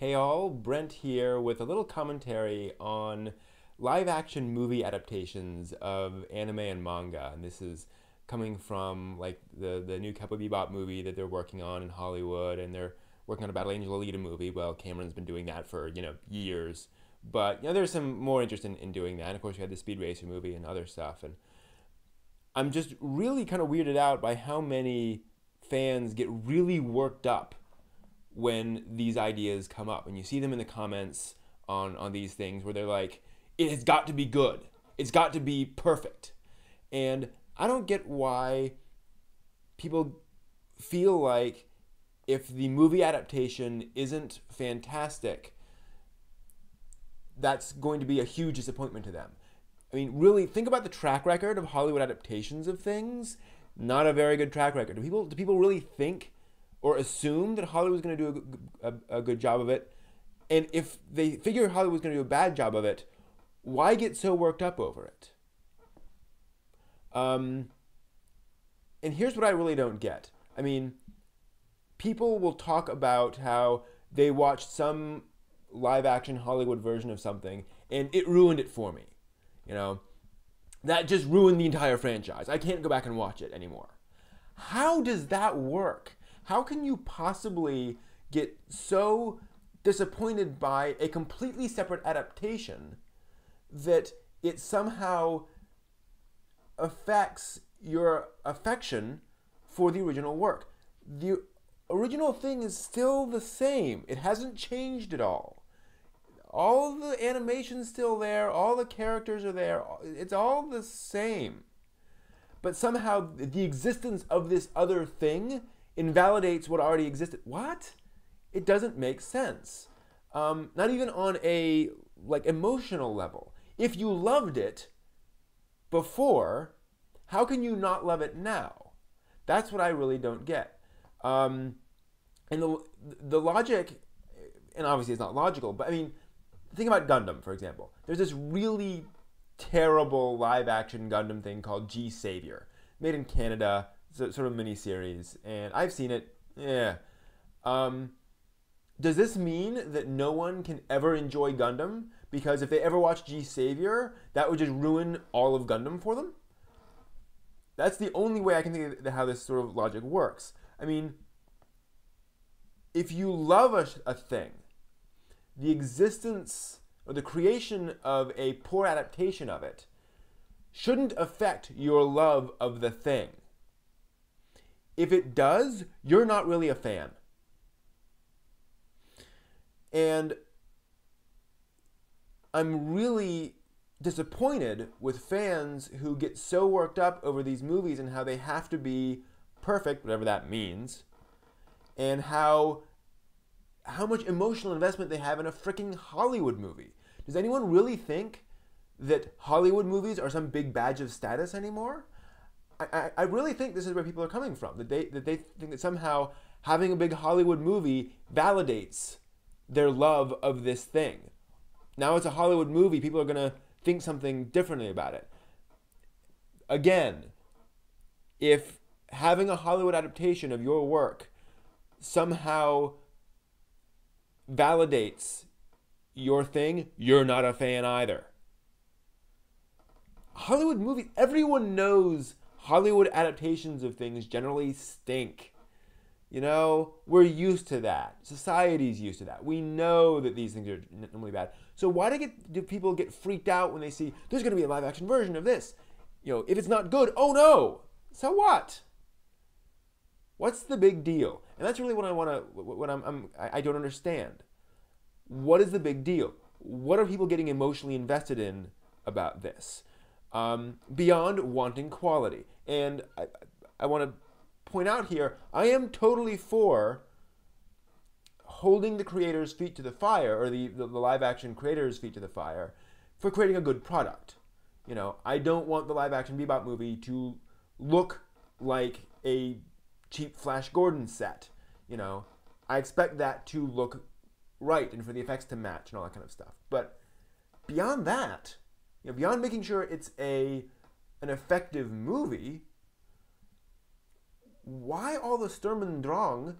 Hey all, Brent here with a little commentary on live action movie adaptations of anime and manga. And this is coming from like the new Cowboy Bebop movie that they're working on in Hollywood, and they're working on a Battle Angel Alita movie. Well, Cameron's been doing that for, years. But there's some more interest in doing that. And of course we had the Speed Racer movie and other stuff. And I'm just really kind of weirded out by how many fans get really worked up when these ideas come up, and you see them in the comments on these things where they're like, it has got to be good, it's got to be perfect. And I don't get why people feel like if the movie adaptation isn't fantastic, that's going to be a huge disappointment to them. I mean, really think about the track record of Hollywood adaptations of things. Not a very good track record. Do people really think or assume that Hollywood's going to do a good job of it? And if they figure Hollywood's going to do a bad job of it, why get so worked up over it? And here's what I really don't get. I mean, people will talk about how they watched some live action Hollywood version of something and it ruined it for me. That just ruined the entire franchise. I can't go back and watch it anymore. How does that work? How can you possibly get so disappointed by a completely separate adaptation that it somehow affects your affection for the original work? The original thing is still the same. It hasn't changed at all. All the animation's still there. All the characters are there. It's all the same. But somehow the existence of this other thing invalidates what already existed. What? It doesn't make sense. Not even on a emotional level. If you loved it before, how can you not love it now? That's what I really don't get. And the logic, and obviously it's not logical, but I mean, think about Gundam, for example. There's this really terrible live-action Gundam thing called G-Savior, made in Canada. It's a sort of mini-series, and I've seen it. Yeah. Does this mean that no one can ever enjoy Gundam? Because if they ever watch G-Savior, that would just ruin all of Gundam for them? That's the only way I can think of how this sort of logic works. I mean, if you love a thing, the existence or the creation of a poor adaptation of it shouldn't affect your love of the thing. If it does, you're not really a fan. And I'm really disappointed with fans who get so worked up over these movies and how they have to be perfect, whatever that means, and how much emotional investment they have in a freaking Hollywood movie. Does anyone really think that Hollywood movies are some big badge of status anymore? I really think this is where people are coming from, that they think that somehow having a big Hollywood movie validates their love of this thing. Now it's a Hollywood movie, people are going to think something differently about it. Again, if having a Hollywood adaptation of your work somehow validates your thing, you're not a fan either. Hollywood movies, everyone knows Hollywood adaptations of things generally stink. We're used to that. Society's used to that. We know that these things are normally bad. So why do people get freaked out when they see there's going to be a live action version of this? If it's not good, oh no. So what? What's the big deal? And that's really what I don't understand. What is the big deal? What are people getting emotionally invested in about this? Beyond wanting quality. And I want to point out here, I am totally for holding the creators' feet to the fire, or the live action creators' feet to the fire, for creating a good product. I don't want the live action Bebop movie to look like a cheap Flash Gordon set. I expect that to look right and for the effects to match and all that kind of stuff. But beyond that, beyond making sure it's an effective movie, why all the Sturm und Drang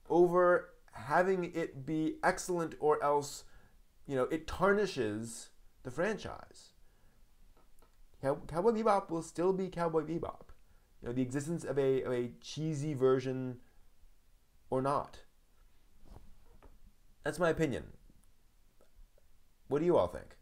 over having it be excellent, or else, it tarnishes the franchise. Cowboy Bebop will still be Cowboy Bebop. The existence of a cheesy version or not. That's my opinion. What do you all think?